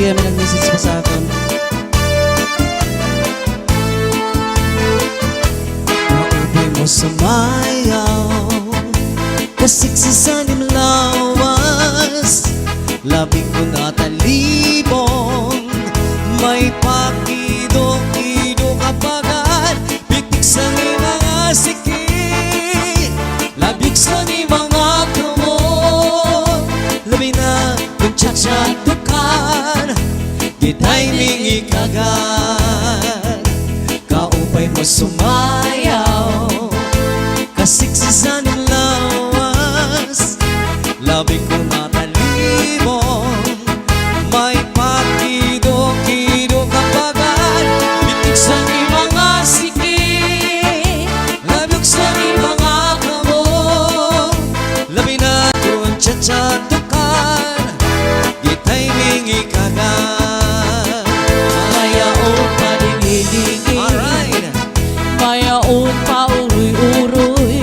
PM nag-message pa sa akin. Maupay mo sumayaw, kasiksisan im lawas, labing ko natalibong, may pakido-kido kapagan, bitik sa ni mga siki, labig sa ni mga kamon, labi na kung tsatsatukan, gitay mingi kagan, kaupay mo sumayaw, kasiksisan im lawas, labing ko natalibong, may pakido-kido kapagan, bitik sa ni mga siki, labig sa ni mga kamon, labi na kung tsatsatukan, gitay mingi kagan. Mayaon pa dingi-dingi, mayaon pa uroy-uroy,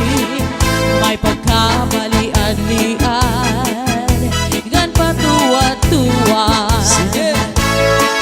may pagkamalian-lian, gan pa tuwa-tuwa.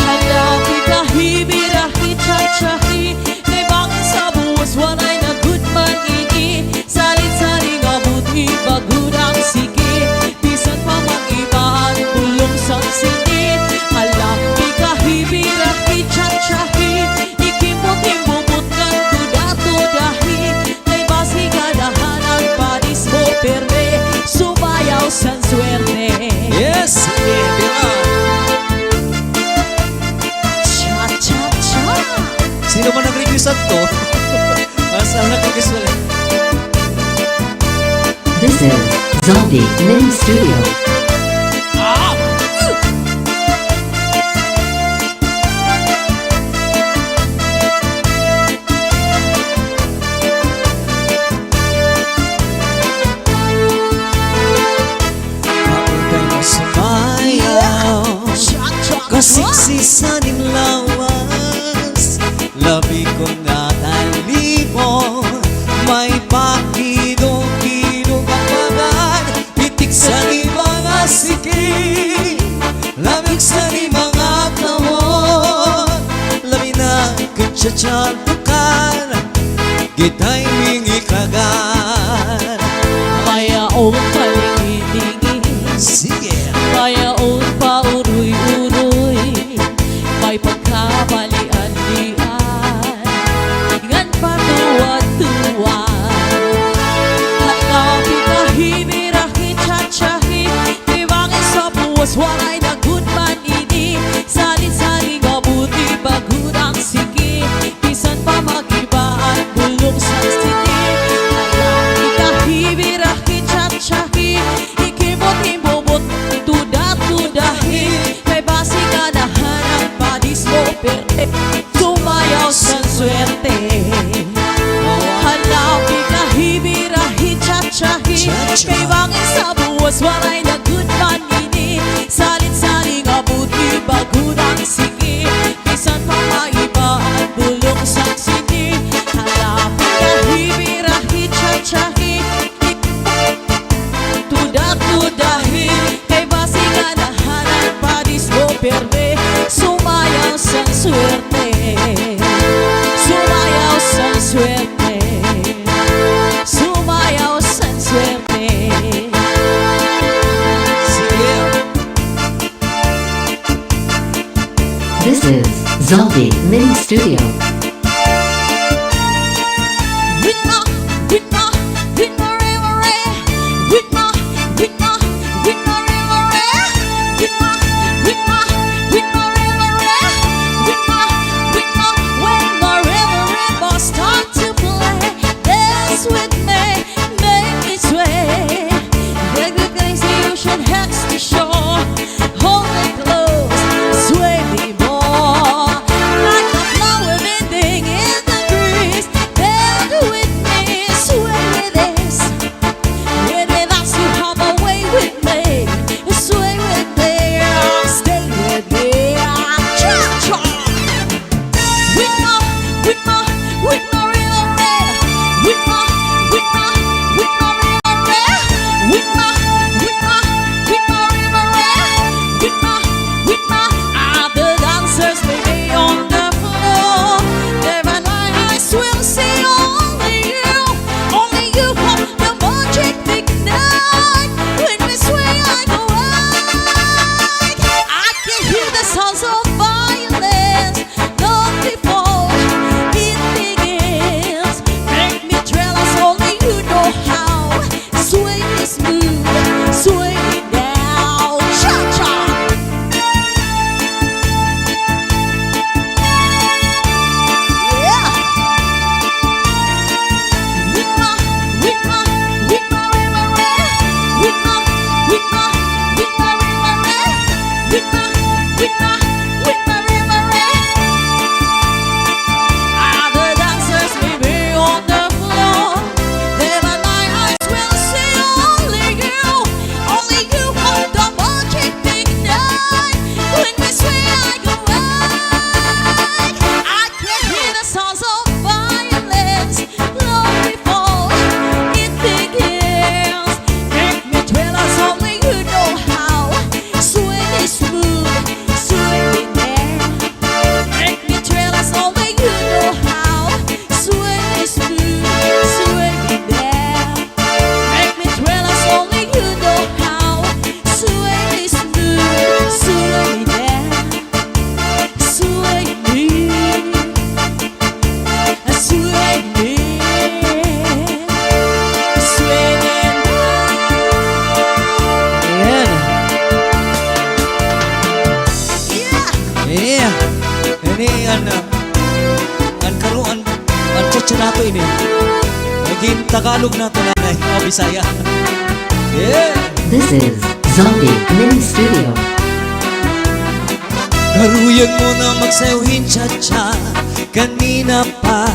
Halapi kahibirahi tsatsyahi, kay bangin sa buwas walay na good man ini, salit-saling abuti bagudang sige, bisan pa mag-ibaan bulong sang sini. Halapi kahibirahi tsatsyahi, ikimot-imumot ng tuda-tudahi, kay basi kadahan ang padis mo perme, sumayaw sang swerte. Yes, Bila. Cha-cha-cha. Sino man nag-request to? Asal nag-request ulit. This is Zombie Mini Studio. Maupay mo sumayaw, kasiksisan im lawas, labi ko natalibong, may pakido-kido kapagan, pitik sa ni mga siki, labig sa ni mga kamon, labi na kutsatsatukan, gitay mingi kagan. Mayaon pa dingi-dingi, Sige. mayaon pa uroy-uroy, may pagkamalian-lian, gan pa tuwa-tuwa. Halapi kahibirahi tsatsyahi, kay bangin sa buwas walay na good man ini, salit-saling abuti bagudang sige, bisan pa mag-ibaan bulong sang sini. Halapi kahibirahi tsatsyahi, ikimot-imumot tuda-tudahi, kay basi kadahan ang padis mo perte, sumayaw sang swerte. Halapi kahibirahi tsatsyahi, kay bangin sa buwas walay na good man ini, salit-saling abuti bagudang sige, bisan pa maibaan bulong sang sini. Halapi kahibirahi tsatsyahi, tuda-tudahi, kay basi kadahan ang padis mo perde, sumayaw sang swerte, sumayaw sang swerte, sumayaw sang swerte. Sige. This is Zombie Mini Studio. Witma, witma, witma, re-re, witma, witma, witma, re-re, witma, witma, witma, re-re, witma, witma. When the re-re start to play, dance with me, make me sway. The good things you should head to shore, hold me close, sway me more, like a flower bending in the breeze. Bend with me, sway with this. When we dance, you have a way with me, sway with me, stay with me. Cha-cha. Witma, witma, witma, re-re, witma, witma, witma, re-re, witma, witma, witma, to ini. Naging Tagalog na to nanay. O, Bisaya. Yeah. This is Zombie Mini Studio. Karuyan mo na magsayawin cha-cha. Kanina pa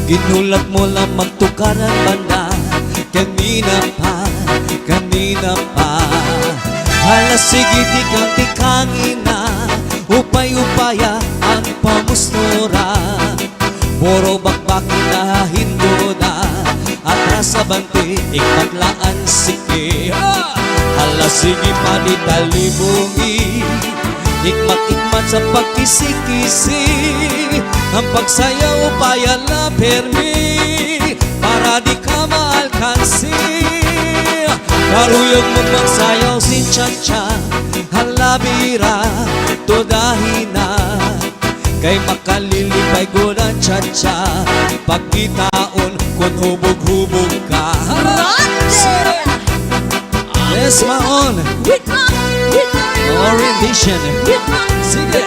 ginulat mo lang magtukaran banda. Kanina pa hala sige tikang-tikangin na. Upay-upaya ang pamustura. Puro bakbakin na hindo na. Atras sa banti ikmatlaan sige. Hala sige pa di talibungi. Ikmat-ikmat sa pagkisi-kisi. Ang pagsayaw payala permi. Para di ka maalkansi. Karuyog mo magsayaw sin cha-cha. Halabira todahina. Kay makalilipay gulan cha-cha. Pagkitaon kung hubog-hubog ka. Yes, maon. Orientation. Sige.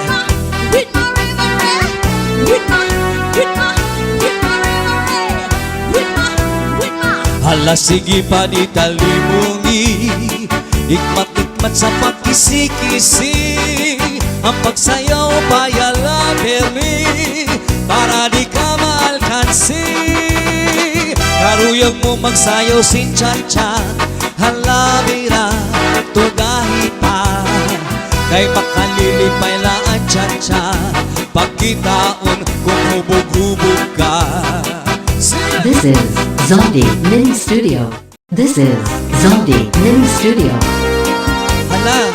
Hala sige pa di talimungi. Ikmat-ikmat sa pagkisi-kisi. Ang pagsayaw payala permi. Para di ka maalkansi. Karuyog mo magsayaw sin cha-cha. Halabira todahita. Kay makalilipay laan cha-cha. Pagkitaon kung hubog-hubog ka. This is Zombie Mini Studio. This is Zombie Mini Studio. Hala.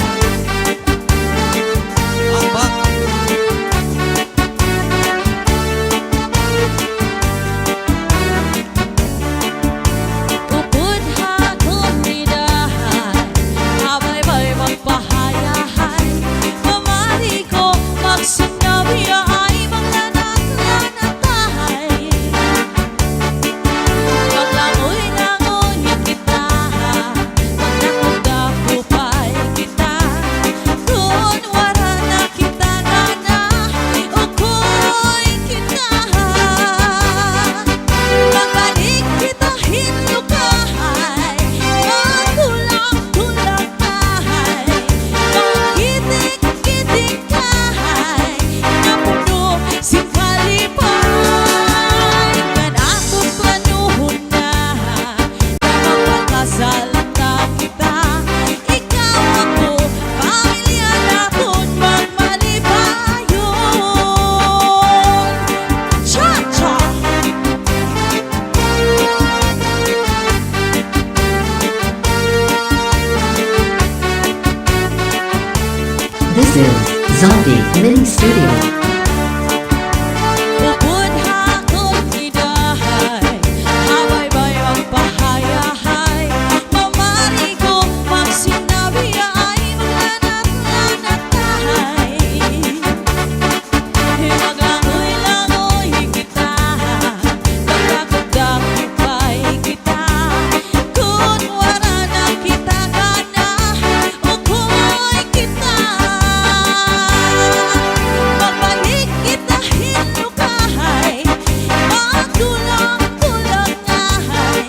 Apa? Upod hagod nidahan, abay-bay magpahayahay. Mamari ko magsinabi ay maglanat-lanatahay. Maglangoy-langoy kita, magdakop-dakopay kita. Kung wala na kita gana, ukoy kita. Magbalik kita hinukahay, magtulang-tulang kahay. Magkitik-kitik kahay, napuno si kalipay. Kanakong planuhon na, na magpakasal na kita. Ikaw ako, pamilya natin magmalipayon. Cha-cha! This is Zombie Mini Studio. Upod hagod nidahay, abay-bay magpahayahay. Mamari ko magsinabi ay maglanat-lanatahay. Maglangoy-langoy kita, magdakop-dakopay kita. Kung wala na kita gana, ukoy kita. Magbalik kita hinukahay, magtulang-tulang ngahay.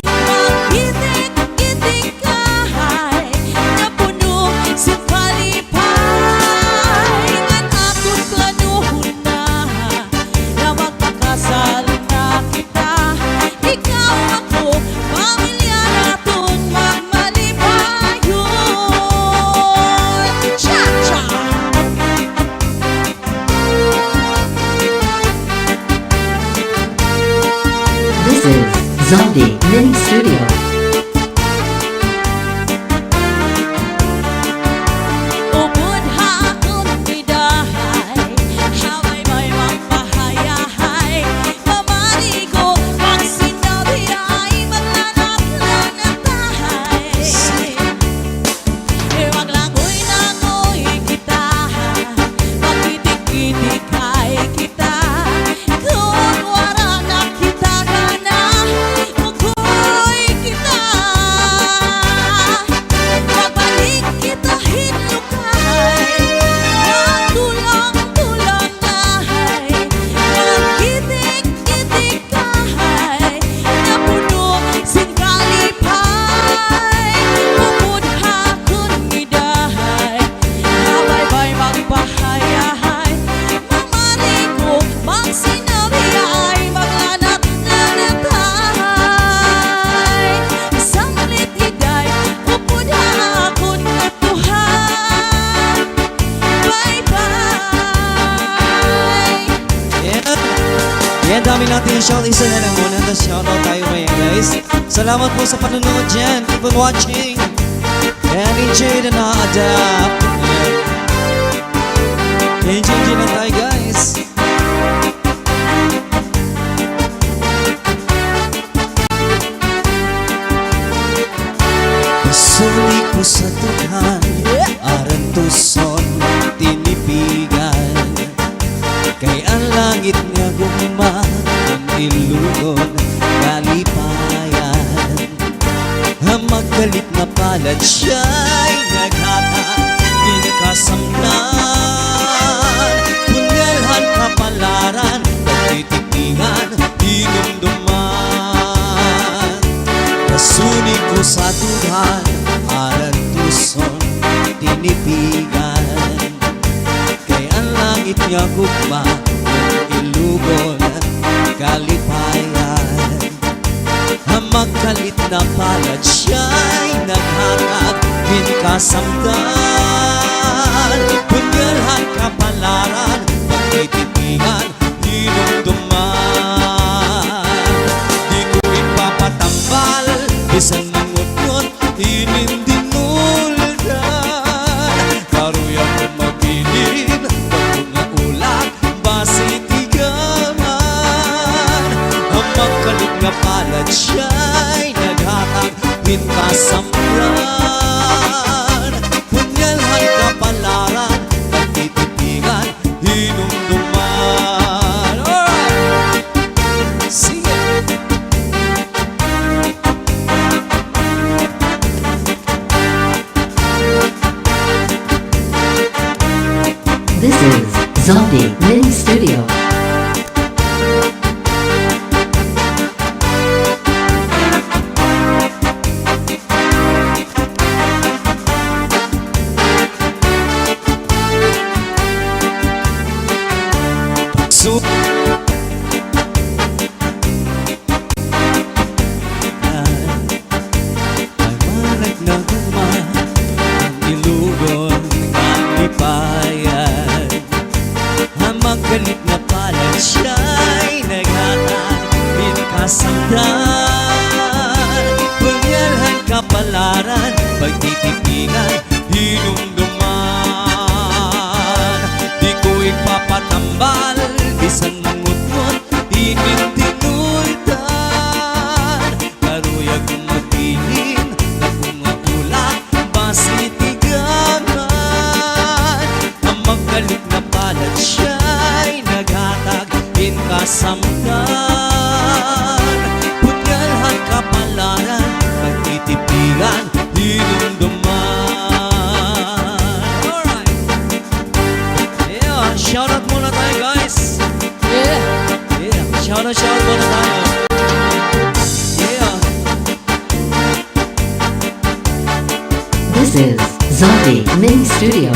Magkitik-kitik kahay, napuno si kalipay. Ngan akong planuhon na, na magpakasal na kita. Ikaw ako, pamilya natin magmalipayon. Cha-cha! This is Zombie Mini Studio. Upod hagod nidahay, abay-bay magpahayahay. Mamari ko magsinabi ay maglanat-lanatahay. Maglangoy-langoy kita, magkitik-kitik kay kita. Kung wala na kita gana, ukoy shout isa na lang muna, tapos shoutout tayo maya guys. Salamat po sa panonood dyan. Keep on watching and enjoy the na-adapt. Enjoy lang tayo guys. Pasuli ko sa Tuhan, aran tuson tinipigan. Kay ang langit niya guma, ang ilugon kalipayan. Ang magkalit na palad siya'y naghatag kinikasamnan. Punyalhan kapalaran, pagtitikingan, hinumduman. Pasuni ko sa Tuhan, aran tuson tinipigan. Kay ang langit niya gugma, ang ilugon kalipayan. Ang magkalit na palad siya'y naghatag kinikasamdan. Punyalhan kapalaran, pagtitikingan, hinumduman. Di ko ipapatambal, isang nangutyot, inindinuldan. Karuya ko magbilin, pag ulat, basitigaman. Ang magkalit nga palad siya'y naghatag kinkasamran. Punyalhan kapalaran, pagtitikingan, hinumduman. Alright! Sing it! This is Zombie Mini Studio. So ay malag na guma, ang ilugon kalipayan. Ang magkalit na palad siya'y naghatag kinkasamdan. Punyalhan kapalaran, pagtitikingan, hinumduman. Di ko ipapatambal, isang nangutyot, inindinuldan. Karuyag kong magpilin, na kumaulat, basitigaman. Ang magkalit na palad siya'y naghatag kinkasamdan. Punyalhan kapalaran, pagtitikingan, hinumduman. Alright! Yeah, shoutout muna tayo guys. Yeah. Yeah, shoutout muna tayo. Yeah. This is Zombie Mini Studio.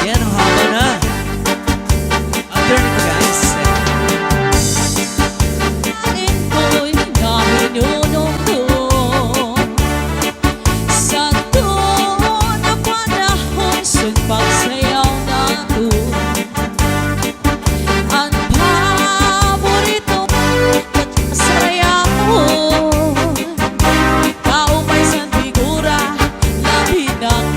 Yan, ang haba na. I'll turn it guys. Alin ko'y nahinunong-dong sa doon na panahon sa pagsayaw natin. Ang paborito at masaraya mo, ikaw may santigura, labi ng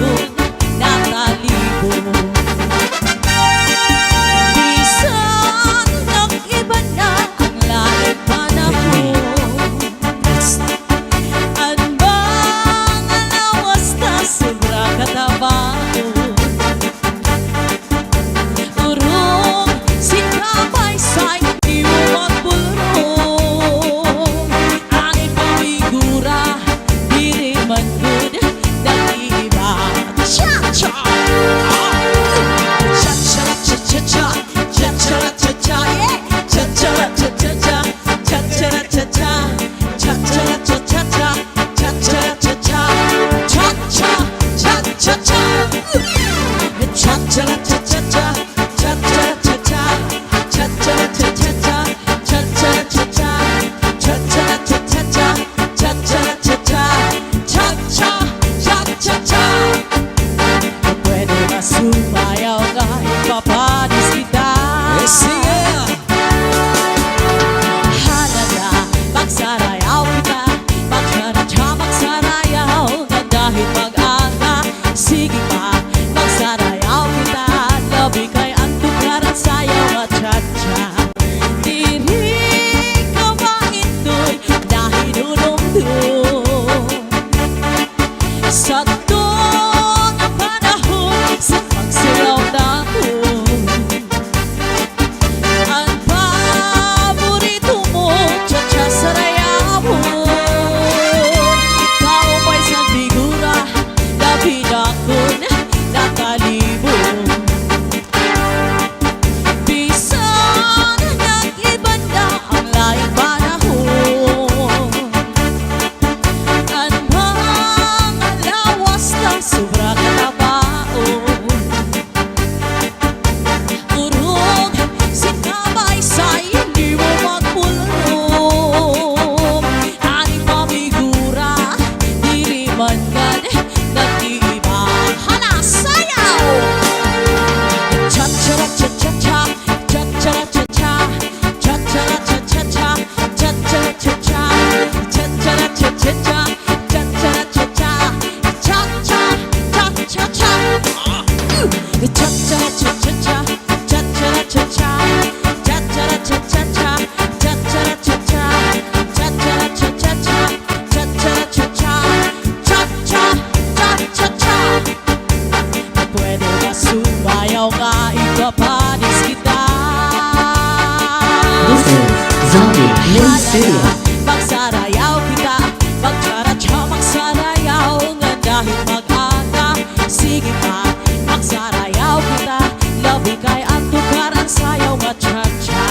Studio. Magsarayaw kita, magcharatsa, magsarayaw nga dahil mag-aga. Sige pa, magsarayaw kita, labi kay ang tukar ang sayaw nga cha-cha.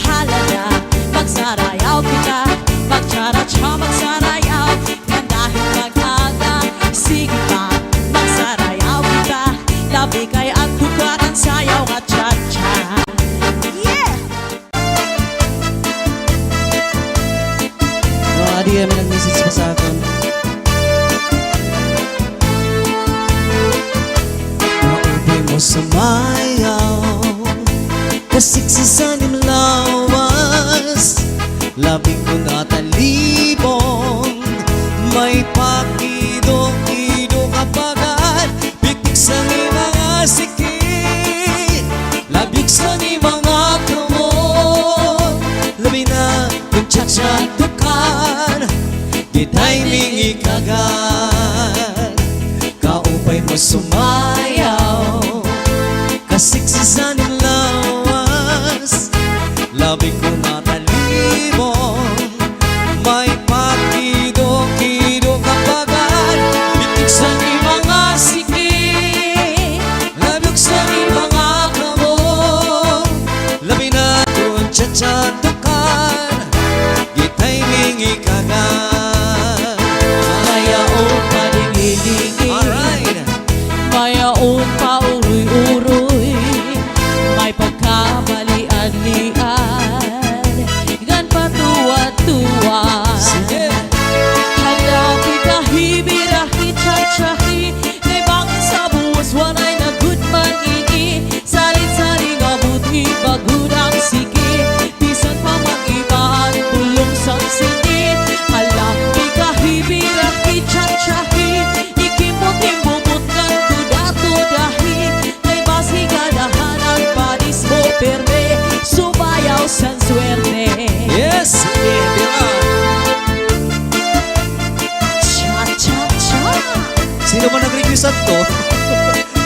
Halala, magsarayaw kita, magcharatsa, magsarayaw nga dahil mag-aga. Sige pa, magsarayaw kita, labi kay ang tukar ang sayaw nga cha-cha. Yeah! Adi kami nag-message pa sa akin. Maupay mo sumayaw, kasiksisan yung lawas, labing ko natalibong, may pakido-kido kapagan, pitik sa ni mga sikit, labig sa ni mga kamon, labi na kung tsatsatukan, di timing ikagan, kaupay mo sumayaw, kasiksisan yung lawas, labi ko natalibong, may pakido-kido kapagan, bitik sa ni mga sikit, labig sa ni mga kamon, labi na kung tsatsatukan, di timing ikagan. Mayaon pa dingi-dingi, Alright. mayaon pa uroy-uroy, may pagkamalian-lian, gan pa tuwa-tuwa. Sige. Halapi kahibirahi, chachahi, kay bangin sa buwas, walay na good man ini, salit-saling abuti, bagudang sige, bisan pa mag-ibaan, tulong sa singit. Halapi kahibirahi, chachahi, ikimot-imbumot kan tuda-tudahi, kay basi kadahanan, padis mo perde, sumayaw san swerte. Yes. Sige. Diba? Cha-cha-cha. Sino man nag-request to?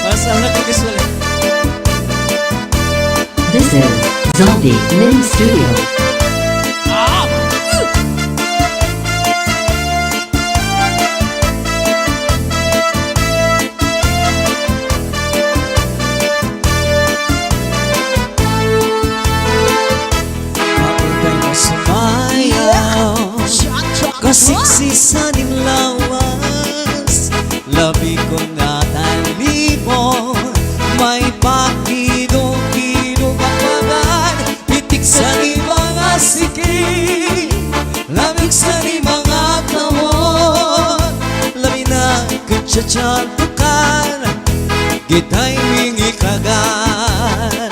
Asa nag-request ulit? This is Zombie Mini Studio. Maupay mo sumayaw, kasiksisan yung lawas, labi ko natalibong, may pakido-kido kapagan, pitik sa ni mga sikit, labig sa ni mga kamon, labi na kung tsatsatukan, gitay-ming ikagan.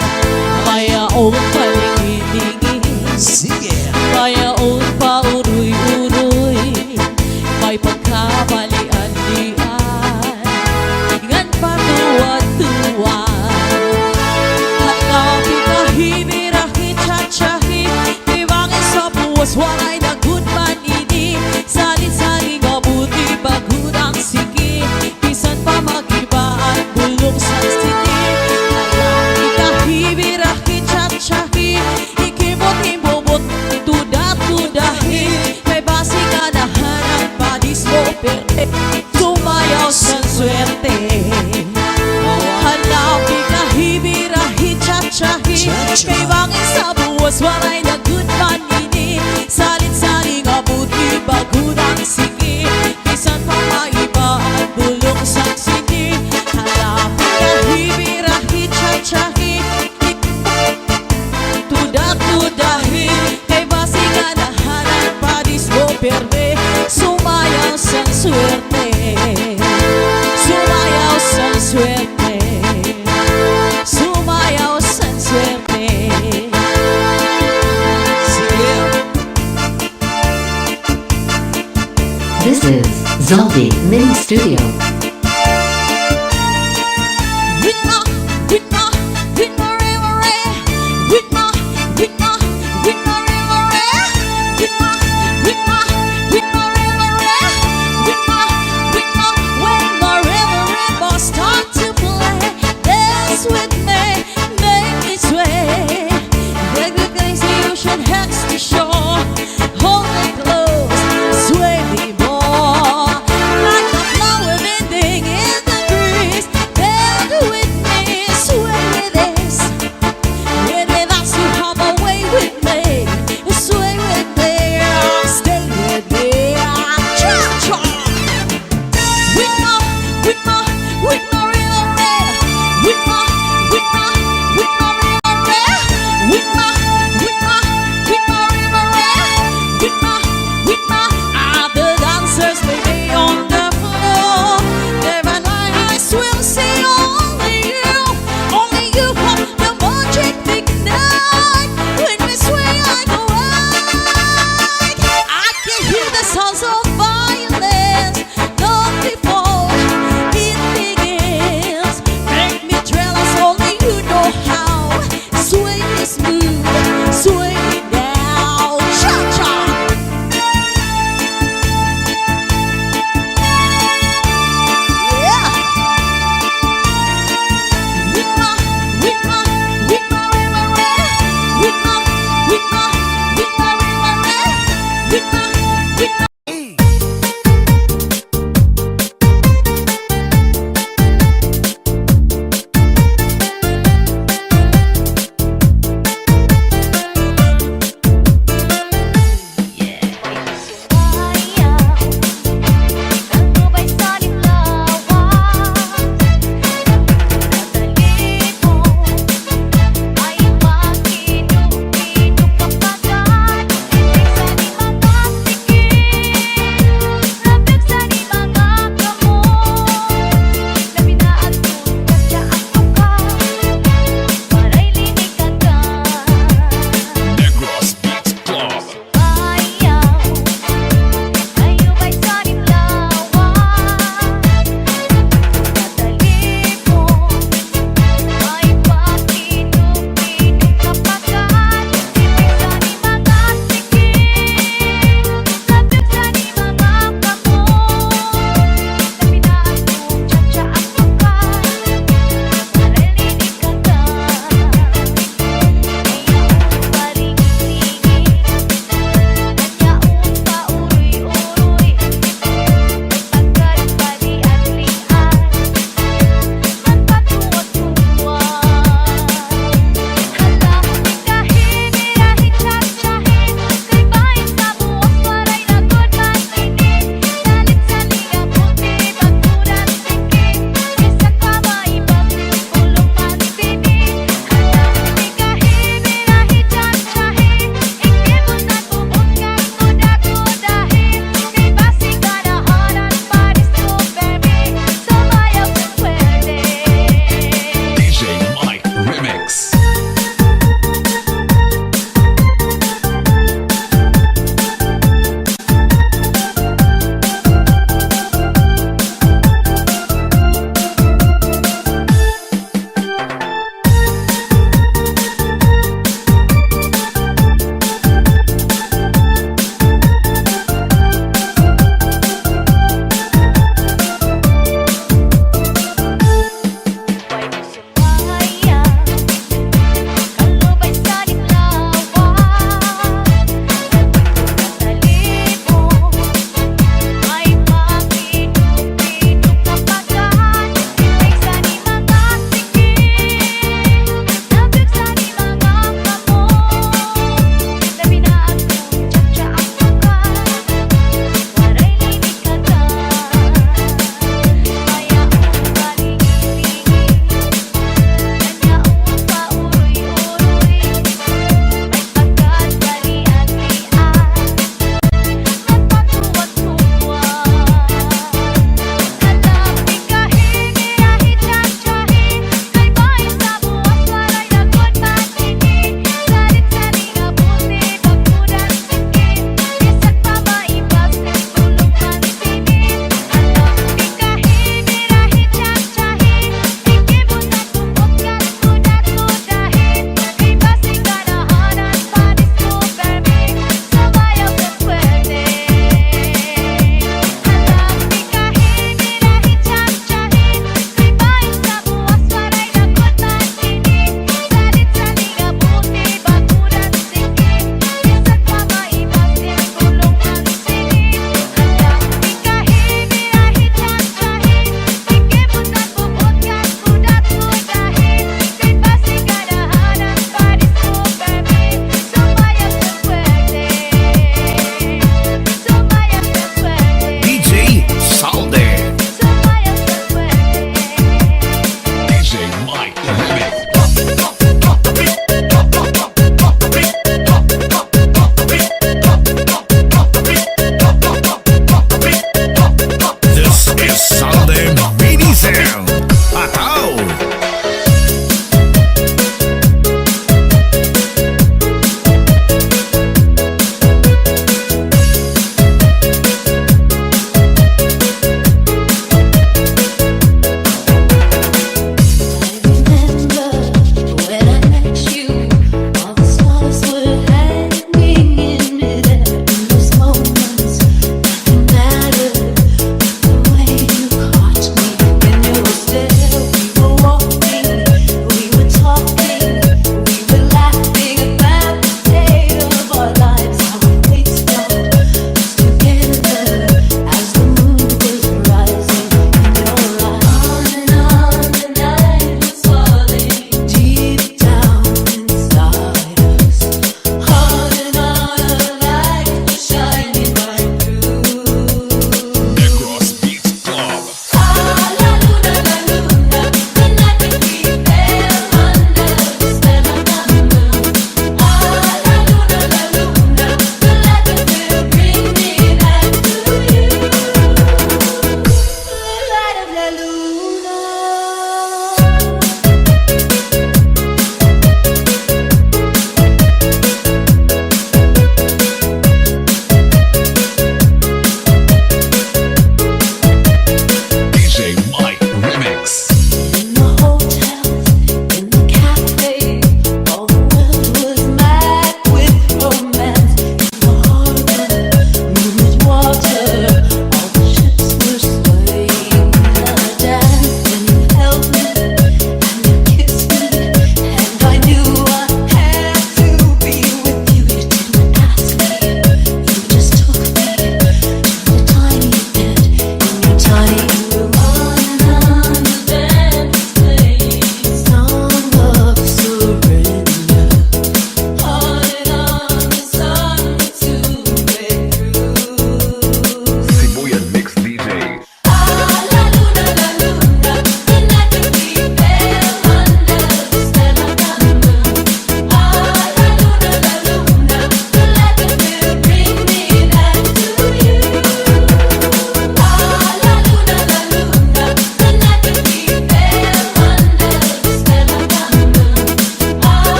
Mayaon pa lingi-lingi, Sige. mayaon pa uroy-uroy, may pagkamalian-lian, ngan pa tuwa-tuwa. Halapi kahibirahi, chachahi, ibangin sa buwas, walay na good man ini, salit-saling abuti, bagudang sige, bisan pa mag-ibaan, bulong sa siti. Halapi kahibirahi, chachahi, ikimot-imbumot, tuda-tudahi, may basi kadahanan, padis mo perde, sumayaw sa swerte. Halapi kahibirahi, chachahi, Cha-cha. kay bangin sa buwas, walay na good man ini, salit-saling abuti, bagudang sige, bisan pa maibaan, bulong sa siti. Halapi kahibirahi, chachahi, tuda-tudahi, kay basi kadahanan, padis mo perde, sumayaw sa swerte. Sumayaw sa swerte, sumayaw sa swerte. Sige. This is Zombie Mini Studio. Witma, witma, witma, re, witma, witma, witma, re, witma, witma, witma, re, witma, witma. When the river start to play, dance with me, make it sway. Like the crazy ocean heads to shore. words of violence long before it begins. Make me jealous, only you know how. Sway me smooth, sway me down. Cha-cha! Yeah! With my river, with my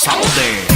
Zoldy.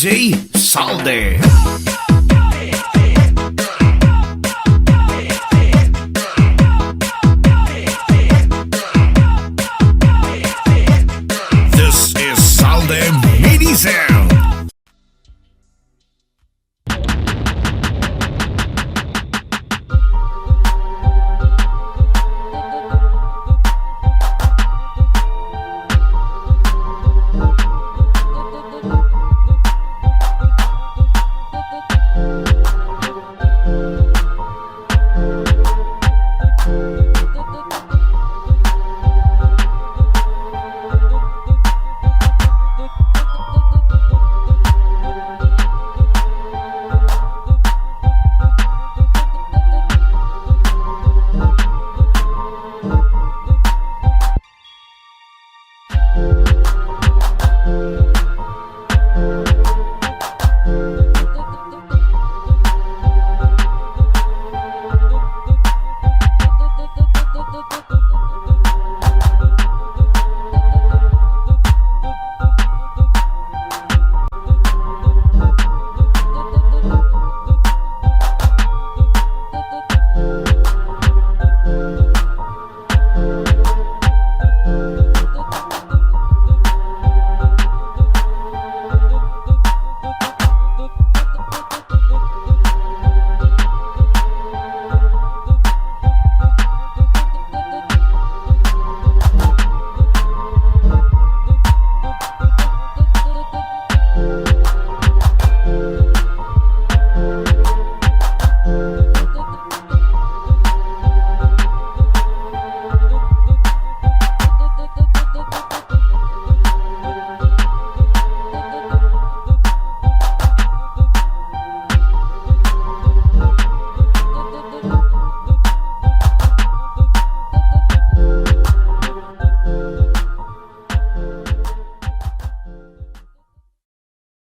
DJ Salde.